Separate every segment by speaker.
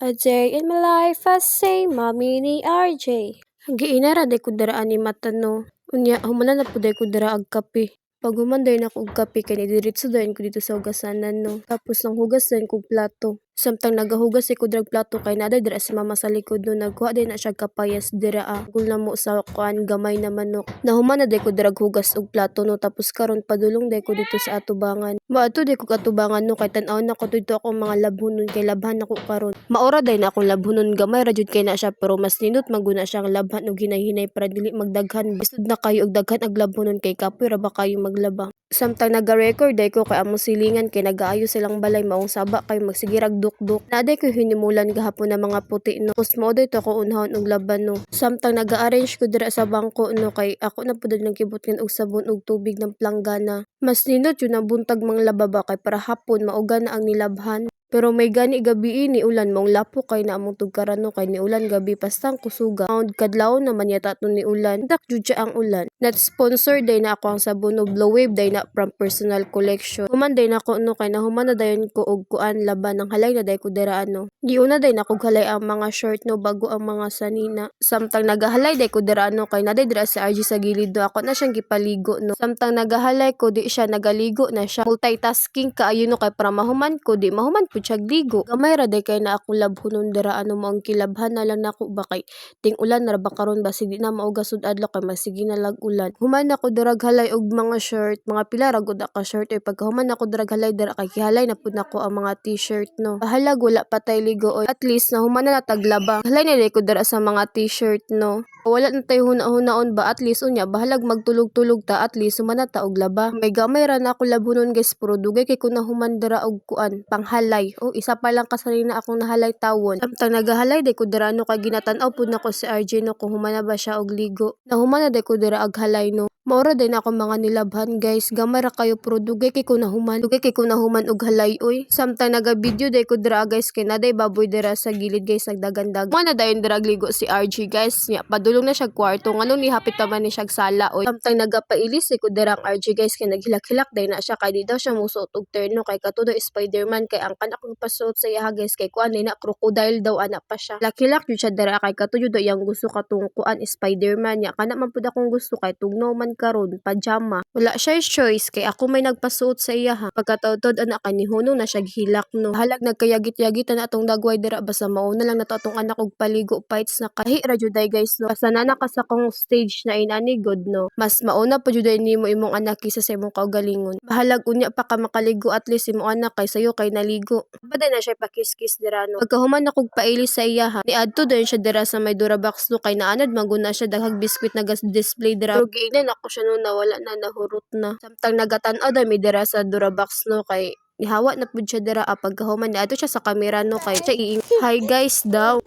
Speaker 1: A day in my life, I say, Mommy ni RJ. Giinara day ko daraan ni mata no. Unya, humana na po day ko dara ag kape. Pag humanday na ko og kape, kani diretso dayon ko dito sa hugasanan no. Tapos nang hugas dayon ko og plato. Samtang nagahugas ko drag plato kay naday dira si mama sa likod no. Nagkuha din na siya kapayas dira Gul na mo sa kuan gamay na manok. Nahuman na day ko drag hugas og plato no. Tapos karon padulong day ko dito sa atubangan. Maato day ko katubangan no kay tan-aw na ko dito akong mga labhonon kay labhan ako karon. Maora day na akong labhonon gamay ra jud kay na siya pero mas nindot maguna siyang labhan og hinay-hinay para dili magdaghan. Bisud na kayo og daghan ag labhonon kay kapoy ra ba kayo maglaba. Samtang naga-record day ko kay amo silingan kay nagaayo silang balay maong saba kay magsigirag dukduk. Naday ko hinimulan gahapon na mga puti no. Tapos mo day to ko unhon og laban no. Samtang naga-arrange ko dira sa bangko no kay ako na pud nagkibot og sabon og tubig ng planggana. Mas nindot yun ang buntag mga lababa kay para hapon mauga na ang nilabhan. Pero may gani gabi ni ulan mong lapo kay na among tugkaran no kay ni ulan gabi pastang kusuga. Sound kadlaw naman yata to ni ulan. Dak jud siya ang ulan. Not sponsor day na ako ang sabon no Blow Wave day na from personal collection. Human day na ko no kay nahuman na dayon ko og kuan laban ng halay na day ko diraan no. Giuna day na ko halay ang mga short no bago ang mga sanina. Samtang nagahalay day ko diraan no kay naday dira sa RG sa gilid no ako na siyang gipaligo no. Samtang nagahalay ko di siya nagaligo na siya. Multitasking kaayo no kay para mahuman ko di mahuman po siya ligo. Gamay ra day kay na akong labhonon dira mo ang kilabhan na lang nako ba kay ting ulan na ba karon ba sige na mauga sud adlaw kay masige na lag ulan. Human ako dirag halay og mga shirt, mga pila ra gud ka shirt ay pagkahuman ako dirag halay dira kay kihalay na pud nako ang mga t-shirt no. Bahalag wala patay ligo oy. At least na human na taglaba. Halay na day ko dira sa mga t-shirt no. Wala na tayo huna-hunaon ba at least unya bahalag magtulog-tulog ta at least humana ta og laba. May gamay ra na ako labunon guys pero dugay kay ko na human dira og kuan panghalay. O isa pa lang kasalina akong nahalay tawon. Samtang nagahalay day ko dira no kay ginatan-aw pud nako si RJ no kung humana ba siya og ligo. Nahumana day ko dira ag halay no. Maura din ako mga nilabhan guys. Gamay ra kayo pero dugay kay ko nahuman. Dugay kay ko nahuman og halay oy. Samtang naga-video day ko dira guys kay naday baboy dira sa gilid guys nagdagandag. Mo na dayon dira ligo si RJ guys. Nya padulong na siya kwarto nganong ni hapit pa man ni siya sala oy. Samtang nagapailis ko dira ang RJ guys kay naghilak-hilak day na siya kay di daw siya musuot og terno kay katudo Spider-Man kay ang kanak kong pasuot sa iya guys kay kuan ni na crocodile daw ana pa siya. Hilak-hilak jud siya dira kay katudo daw yang gusto katong kuan Spider-Man nya kana man pud akong gusto kay tugnaw man karon pajama. Wala siya choice kay ako may nagpasuot sa iya ha. Pagkataod anak kanihunong na siya gihilak no. Halag nagkayagit-yagitan atong dagway dira basta mao na lang nato atong anak og paligo fights na kahi ra jud guys no. Basta na ka sa kong stage na inani god no. Mas mauna pa jud nimo imong anak kisa sa imong kaugalingon. Bahalag unya pa ka makaligo at least imong anak kay sayo kay naligo. Baday na siya pakis-kis dira no. Pagkahuman ako pailis sa iya ha. Niadto din siya dira sa may Durabox no kay naanad maguna siya daghang biskwit na display dira. Pero giingnan ako siya no nawala na nahurot na. Samtang nagatan-aw dami dira sa Durabox no kay nihawa na pud siya dira pagkahuman ni ato siya sa kamera no kay siya hi guys daw.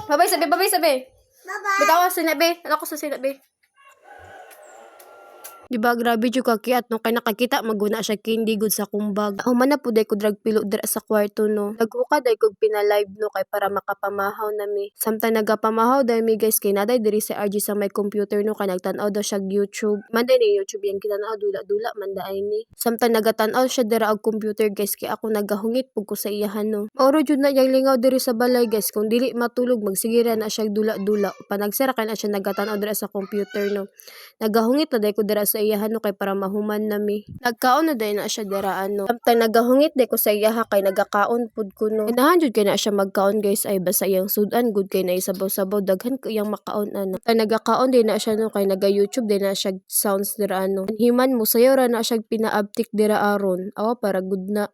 Speaker 1: Babay sabi. Bye-bye. Bitawa sinabi. Ano ko sa sinabi? Diba grabe jud kakiat no kay nakakita maguna siya kindi gud sa kumbag. Human na pud ko drag pilo dira sa kwarto no. Nagukad ay kog pina-live no kay para makapamahaw na mi. Samtang nagapamahaw dai mi guys kay naday diri sa RG sa may computer no kay nagtan-aw daw siya YouTube. Manday ni YouTube yang kitanaw dula-dula man daay ni. Samtang nagatan-aw siya dira og computer guys kay ako nagahungit pug ko sa iyahan no. Mauro jud na yang lingaw diri sa balay guys kung dili matulog magsigira na siya dula-dula. Panagsara kay na siya nagatan-aw dira sa computer no. Nagahungit na day ko dira sa iyahan no kay para mahuman nami. Nagkaon na day na siya dira ano. Samtang nagahungit day ko sa iyaha kay nagakaon pud ko no. Inahan jud kay na siya magkaon guys ay basta iyang sudan good kay na isabaw-sabaw daghan ko iyang makaon ano. Kay nagakaon din na siya no kay naga-YouTube din na siya sounds dira ano. Himan mo sayo ra na siya pinaabtik dira aron. Awa para good na.